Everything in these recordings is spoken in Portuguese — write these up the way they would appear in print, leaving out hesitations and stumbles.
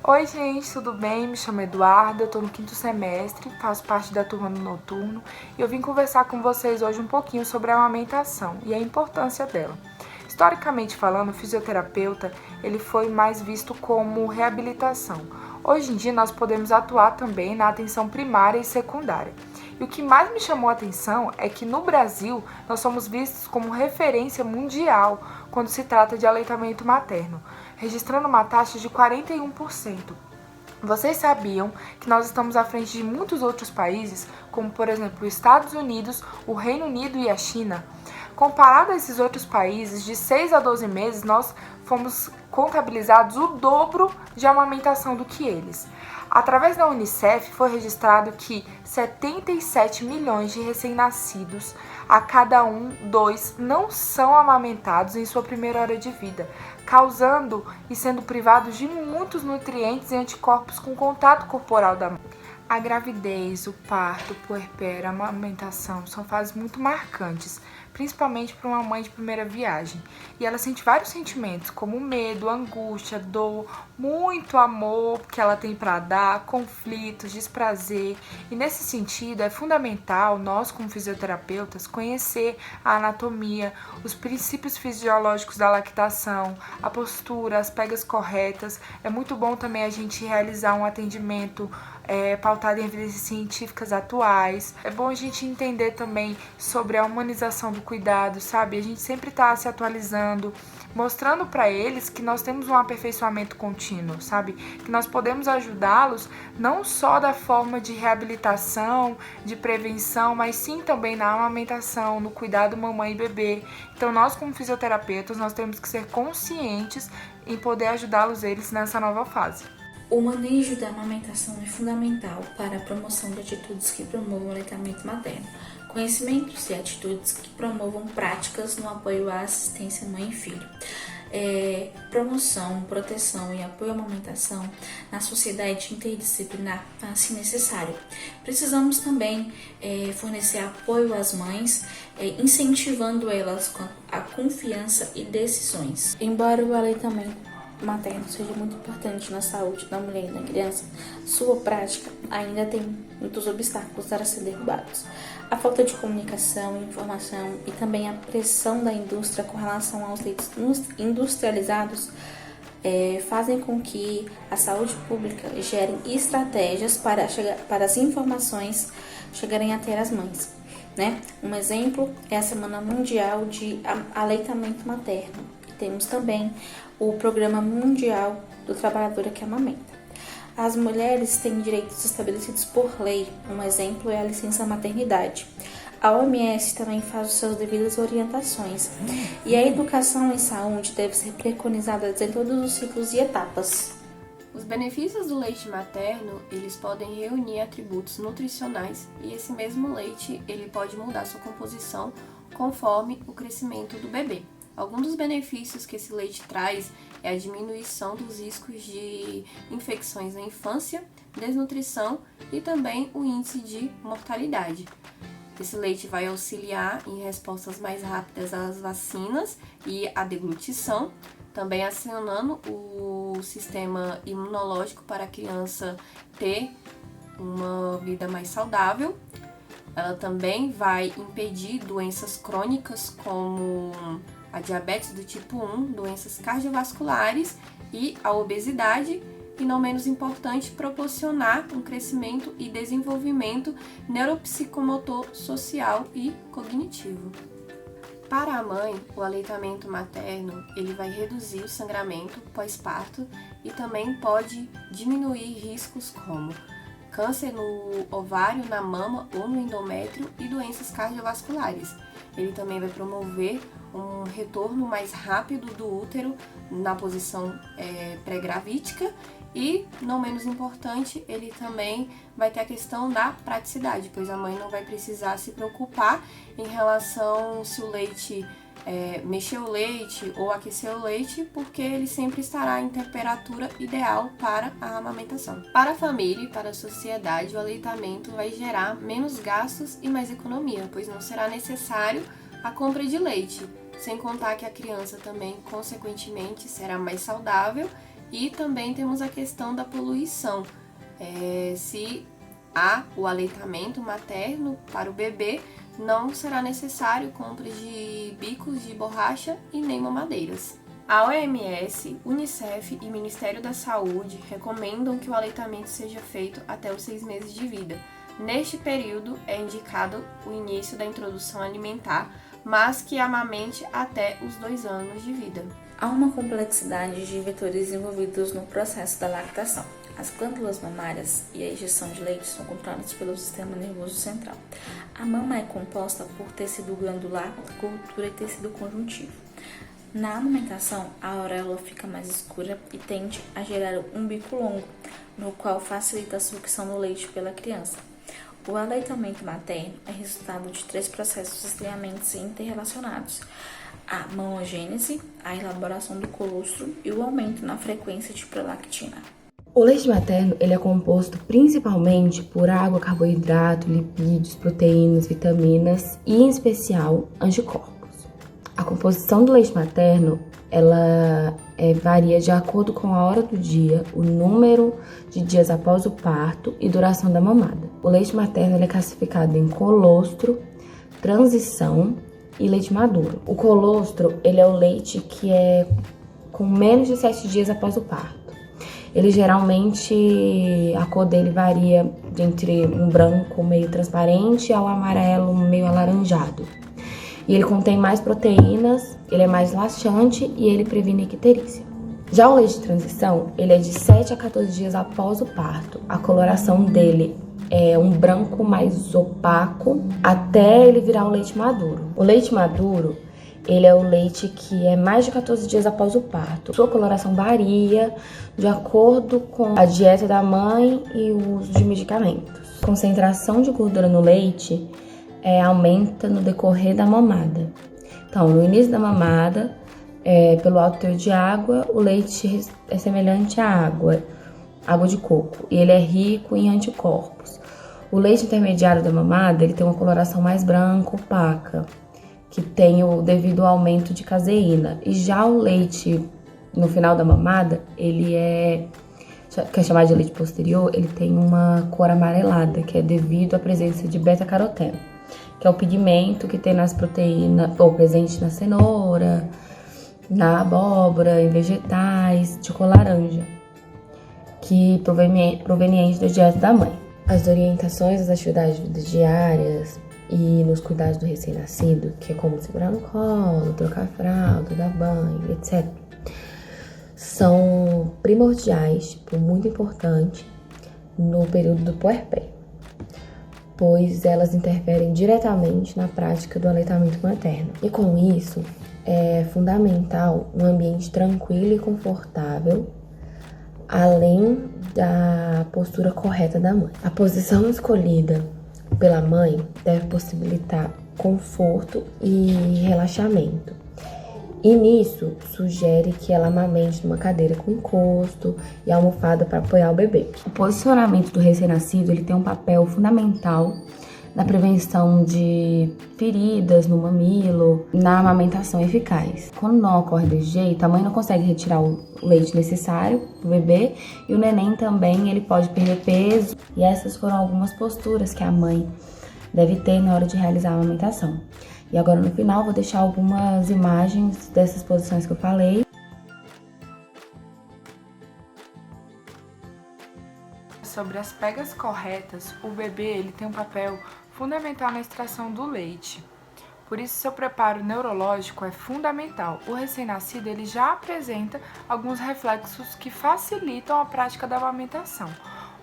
Oi gente, tudo bem? Me chamo Eduarda, eu tô no 5º semestre, faço parte da turma do noturno e eu vim conversar com vocês hoje um pouquinho sobre a amamentação e a importância dela. Historicamente falando, o fisioterapeuta ele foi mais visto como reabilitação. Hoje em dia nós podemos atuar também na atenção primária e secundária. E o que mais me chamou a atenção é que no Brasil nós somos vistos como referência mundial quando se trata de aleitamento materno, registrando uma taxa de 41%. Vocês sabiam que nós estamos à frente de muitos outros países, como por exemplo os Estados Unidos, o Reino Unido e a China? Comparado a esses outros países, de 6 a 12 meses nós fomos contabilizados o dobro de amamentação do que eles. Através da Unicef foi registrado que 77 milhões de recém-nascidos, a cada dois não são amamentados em sua primeira hora de vida, causando e sendo privados de muitos nutrientes e anticorpos com contato corporal da mãe. A gravidez, o parto, o puerpério, a amamentação são fases muito marcantes, principalmente para uma mãe de primeira viagem. E ela sente vários sentimentos, como medo, angústia, dor, muito amor que ela tem para dar, conflitos, desprazer. E nesse sentido, é fundamental nós, como fisioterapeutas, conhecer a anatomia, os princípios fisiológicos da lactação, a postura, as pegas corretas. É muito bom também a gente realizar um atendimento pautado em evidências científicas atuais. É bom a gente entender também sobre a humanização do cuidado, sabe? A gente sempre está se atualizando, mostrando para eles que nós temos um aperfeiçoamento contínuo, sabe? Que nós podemos ajudá-los não só da forma de reabilitação, de prevenção, mas sim também na amamentação, no cuidado mamãe e bebê. Então nós como fisioterapeutas, nós temos que ser conscientes em poder ajudá-los eles nessa nova fase. O manejo da amamentação é fundamental para a promoção de atitudes que promovam o aleitamento materno, conhecimentos e atitudes que promovam práticas no apoio à assistência mãe e filho. Promoção, proteção e apoio à amamentação na sociedade interdisciplinar faz-se necessário. Precisamos também fornecer apoio às mães, incentivando elas com a confiança e decisões. Embora o aleitamento materno seja muito importante na saúde da mulher e da criança, sua prática ainda tem muitos obstáculos para ser derrubados. A falta de comunicação, informação e também a pressão da indústria com relação aos leitos industrializados fazem com que a saúde pública gere estratégias para as informações chegarem até as mães. Um exemplo é a Semana Mundial de Aleitamento Materno. Temos também o Programa Mundial do Trabalhador que Amamenta. As mulheres têm direitos estabelecidos por lei, um exemplo é a licença maternidade. A OMS também faz as suas devidas orientações e a educação em saúde deve ser preconizada em todos os ciclos e etapas. Os benefícios do leite materno, eles podem reunir atributos nutricionais e esse mesmo leite ele pode mudar sua composição conforme o crescimento do bebê. Alguns dos benefícios que esse leite traz é a diminuição dos riscos de infecções na infância, desnutrição e também o índice de mortalidade. Esse leite vai auxiliar em respostas mais rápidas às vacinas e à deglutição, também acionando o sistema imunológico para a criança ter uma vida mais saudável. Ela também vai impedir doenças crônicas como a diabetes do tipo 1, doenças cardiovasculares e a obesidade, e não menos importante, proporcionar um crescimento e desenvolvimento neuropsicomotor, social e cognitivo. Para a mãe, o aleitamento materno ele vai reduzir o sangramento pós-parto e também pode diminuir riscos como câncer no ovário, na mama ou no endométrio e doenças cardiovasculares. Ele também vai promover um retorno mais rápido do útero na posição pré-gravídica e, não menos importante, ele também vai ter a questão da praticidade, pois a mãe não vai precisar se preocupar em relação se o leite mexer o leite ou aquecer o leite, porque ele sempre estará em temperatura ideal para a amamentação. Para a família e para a sociedade, o aleitamento vai gerar menos gastos e mais economia, pois não será necessário a compra de leite, sem contar que a criança também, consequentemente, será mais saudável E também temos a questão da poluição. Se há o aleitamento materno para o bebê, não será necessário compra de bicos de borracha e nem mamadeiras. A OMS, Unicef e Ministério da Saúde recomendam que o aleitamento seja feito até os 6 meses de vida. Neste período é indicado o início da introdução alimentar, mas que amamente até os 2 anos de vida. Há uma complexidade de vetores envolvidos no processo da lactação. As glândulas mamárias e a injeção de leite são controladas pelo sistema nervoso central. A mama é composta por tecido glandular, gordura e tecido conjuntivo. Na amamentação, a auréola fica mais escura e tende a gerar um bico longo, no qual facilita a sucção do leite pela criança. O aleitamento materno é resultado de 3 processos extremamente interrelacionados: a mamogênese, a elaboração do colostro e o aumento na frequência de prolactina. O leite materno ele é composto principalmente por água, carboidrato, lipídios, proteínas, vitaminas e, em especial, anticorpos. A composição do leite materno ela varia de acordo com a hora do dia, o número de dias após o parto e duração da mamada. O leite materno ele é classificado em colostro, transição e leite maduro. O colostro ele é o leite que é com menos de 7 dias após o parto. Ele geralmente, a cor dele varia entre um branco meio transparente ao amarelo meio alaranjado. E ele contém mais proteínas, ele é mais laxante e ele previne icterícia. Já o leite de transição, ele é de 7 a 14 dias após o parto. A coloração dele é um branco mais opaco até ele virar o leite maduro. O leite maduro, ele é o leite que é mais de 14 dias após o parto. Sua coloração varia de acordo com a dieta da mãe e o uso de medicamentos. A concentração de gordura no leite aumenta no decorrer da mamada. Então, no início da mamada, pelo alto teor de água, o leite é semelhante à água de coco, e ele é rico em anticorpos. O leite intermediário da mamada, ele tem uma coloração mais branca, opaca, que tem o devido ao aumento de caseína. E já o leite no final da mamada, que é chamado de leite posterior, ele tem uma cor amarelada, que é devido à presença de beta-caroteno, que é o pigmento que tem nas proteínas, ou presente na cenoura, na abóbora, em vegetais, de cor laranja, que proveniente da dieta da mãe. As orientações das atividades diárias e nos cuidados do recém-nascido, que é como segurar no colo, trocar a fralda, dar banho, etc., são primordiais, muito importantes no período do puerpério, pois elas interferem diretamente na prática do aleitamento materno. E com isso, é fundamental um ambiente tranquilo e confortável, além da postura correta da mãe. A posição escolhida pela mãe deve possibilitar conforto e relaxamento. E nisso, sugere que ela amamente numa cadeira com encosto e almofada para apoiar o bebê. O posicionamento do recém-nascido ele tem um papel fundamental na prevenção de feridas no mamilo, na amamentação eficaz. Quando não ocorre desse jeito, a mãe não consegue retirar o leite necessário para o bebê e o neném também ele pode perder peso. E essas foram algumas posturas que a mãe deve ter na hora de realizar a amamentação. E agora no final vou deixar algumas imagens dessas posições que eu falei. Sobre as pegas corretas, o bebê ele tem um papel fundamental na extração do leite. Por isso, seu preparo neurológico é fundamental. O recém-nascido ele já apresenta alguns reflexos que facilitam a prática da amamentação.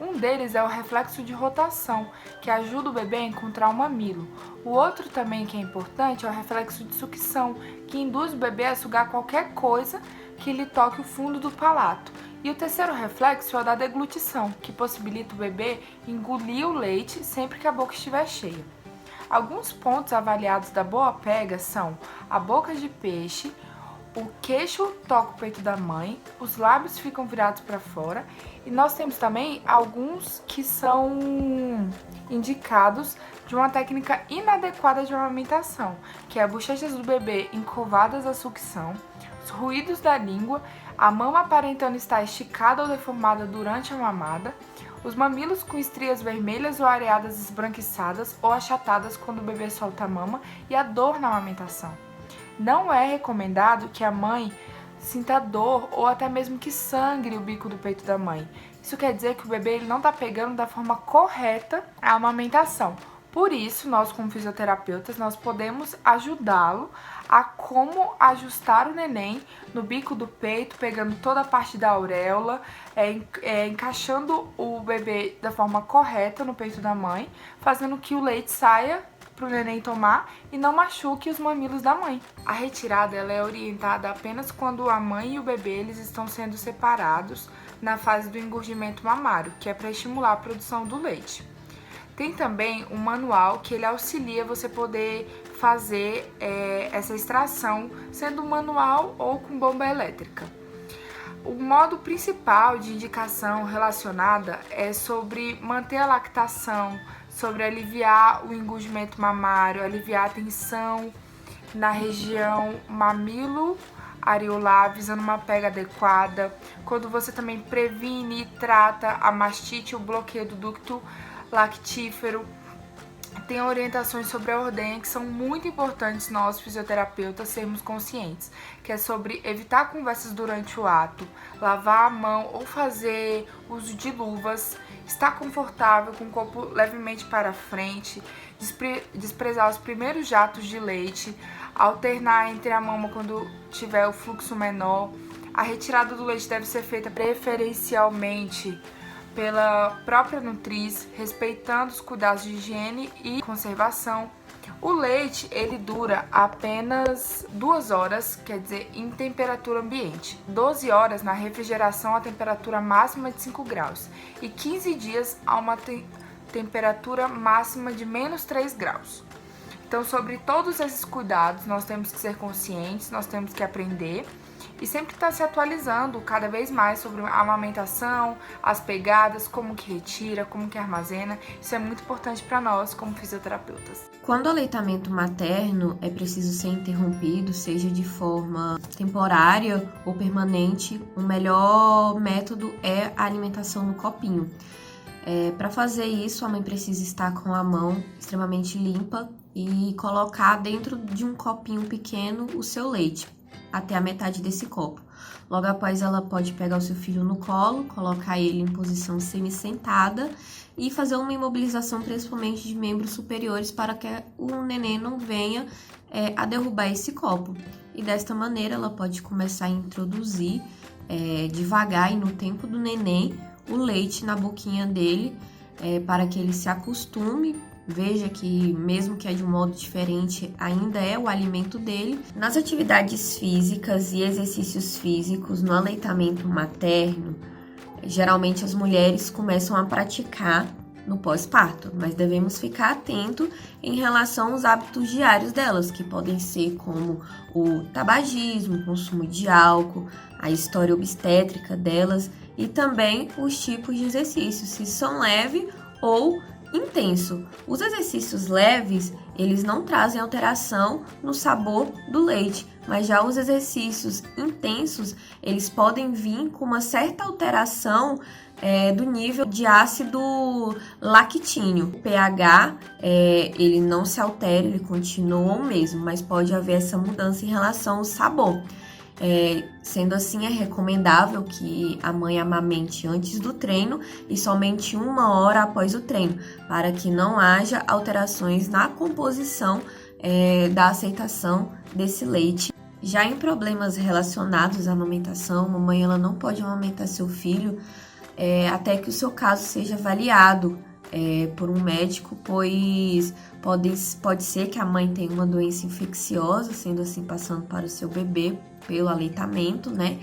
Um deles é o reflexo de rotação, que ajuda o bebê a encontrar o mamilo. O outro também que é importante é o reflexo de sucção, que induz o bebê a sugar qualquer coisa que lhe toque o fundo do palato. E o terceiro reflexo é o da deglutição, que possibilita o bebê engolir o leite sempre que a boca estiver cheia. Alguns pontos avaliados da boa pega são a boca de peixe, o queixo toca o peito da mãe, os lábios ficam virados para fora e nós temos também alguns que são indicados de uma técnica inadequada de amamentação, que é bochechas do bebê encovadas à sucção, os ruídos da língua, a mama aparentando estar esticada ou deformada durante a mamada, os mamilos com estrias vermelhas ou areadas esbranquiçadas ou achatadas quando o bebê solta a mama e a dor na amamentação. Não é recomendado que a mãe sinta dor ou até mesmo que sangre o bico do peito da mãe. Isso quer dizer que o bebê ele não está pegando da forma correta a amamentação. Por isso, nós como fisioterapeutas, nós podemos ajudá-lo a como ajustar o neném no bico do peito, pegando toda a parte da auréola, encaixando o bebê da forma correta no peito da mãe, fazendo que o leite saia para o neném tomar e não machuque os mamilos da mãe. A retirada ela é orientada apenas quando a mãe e o bebê eles estão sendo separados na fase do engurgimento mamário, que é para estimular a produção do leite. Tem também um manual que ele auxilia você poder fazer essa extração, sendo manual ou com bomba elétrica. O modo principal de indicação relacionada é sobre manter a lactação, sobre aliviar o engurgimento mamário, aliviar a tensão na região mamilo areolar, visando uma pega adequada. Quando você também previne e trata a mastite, o bloqueio do ducto lactífero. Tem orientações sobre a ordenha que são muito importantes nós fisioterapeutas sermos conscientes, que é sobre evitar conversas durante o ato, lavar a mão ou fazer uso de luvas, estar confortável com o corpo levemente para frente, desprezar os primeiros jatos de leite, alternar entre a mama quando tiver o fluxo menor. A retirada do leite deve ser feita preferencialmente pela própria nutriz, respeitando os cuidados de higiene e conservação. O leite, ele dura apenas 2 horas, quer dizer, em temperatura ambiente, 12 horas na refrigeração a temperatura máxima de 5 graus e 15 dias a uma temperatura máxima de menos 3 graus. Então, sobre todos esses cuidados, nós temos que ser conscientes, nós temos que aprender e sempre estar se atualizando cada vez mais sobre a amamentação, as pegadas, como que retira, como que armazena. Isso é muito importante para nós como fisioterapeutas. Quando o aleitamento materno é preciso ser interrompido, seja de forma temporária ou permanente, o melhor método é a alimentação no copinho. Para fazer isso, a mãe precisa estar com a mão extremamente limpa e colocar dentro de um copinho pequeno o seu leite, até a metade desse copo. Logo após, ela pode pegar o seu filho no colo, colocar ele em posição semi-sentada e fazer uma imobilização principalmente de membros superiores para que o neném não venha a derrubar esse copo. E desta maneira, ela pode começar a introduzir devagar e no tempo do neném o leite na boquinha dele para que ele se acostume. Veja que, mesmo que é de um modo diferente, ainda é o alimento dele. Nas atividades físicas e exercícios físicos no aleitamento materno, geralmente as mulheres começam a praticar no pós-parto, mas devemos ficar atento em relação aos hábitos diários delas, que podem ser como o tabagismo, o consumo de álcool, a história obstétrica delas e também os tipos de exercícios, se são leve ou intenso. Os exercícios leves, eles não trazem alteração no sabor do leite, mas já os exercícios intensos, eles podem vir com uma certa alteração do nível de ácido lactíneo. O pH, ele não se altera, ele continua o mesmo, mas pode haver essa mudança em relação ao sabor. Sendo assim, é recomendável que a mãe amamente antes do treino e somente 1 hora após o treino, para que não haja alterações na composição da aceitação desse leite. Já em problemas relacionados à amamentação, a mamãe ela não pode amamentar seu filho até que o seu caso seja avaliado por um médico, pois pode ser que a mãe tenha uma doença infecciosa, sendo assim passando para o seu bebê pelo aleitamento, né?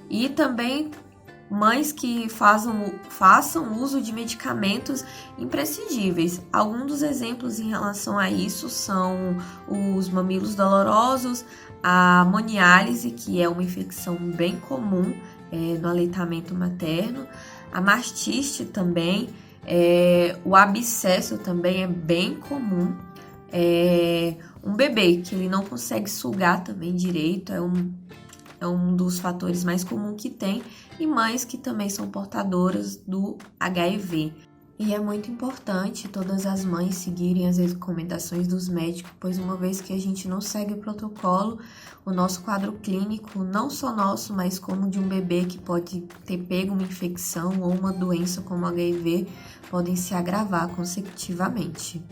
E também mães que façam uso de medicamentos imprescindíveis. Alguns dos exemplos em relação a isso são os mamilos dolorosos, a moniálise, que é uma infecção bem comum no aleitamento materno, a mastite também, o abscesso também é bem comum, um bebê que ele não consegue sugar também direito, é um dos fatores mais comuns que tem, e mães que também são portadoras do HIV. E é muito importante todas as mães seguirem as recomendações dos médicos, pois uma vez que a gente não segue o protocolo, o nosso quadro clínico, não só nosso, mas como de um bebê que pode ter pego uma infecção ou uma doença como HIV, podem se agravar consecutivamente.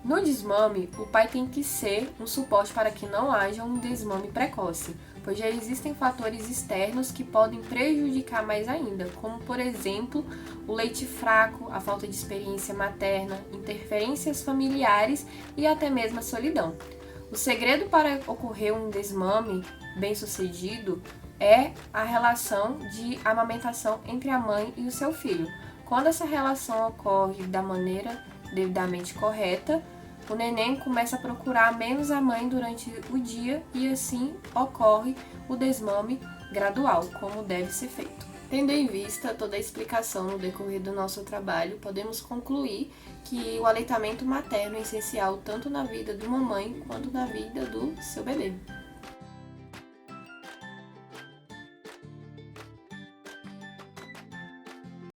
No desmame, o pai tem que ser um suporte para que não haja um desmame precoce, pois já existem fatores externos que podem prejudicar mais ainda, como por exemplo, o leite fraco, a falta de experiência materna, interferências familiares e até mesmo a solidão. O segredo para ocorrer um desmame bem-sucedido é a relação de amamentação entre a mãe e o seu filho. Quando essa relação ocorre da maneira devidamente correta, o neném começa a procurar menos a mãe durante o dia e assim ocorre o desmame gradual, como deve ser feito. Tendo em vista toda a explicação no decorrer do nosso trabalho, podemos concluir que o aleitamento materno é essencial tanto na vida de uma mãe quanto na vida do seu bebê.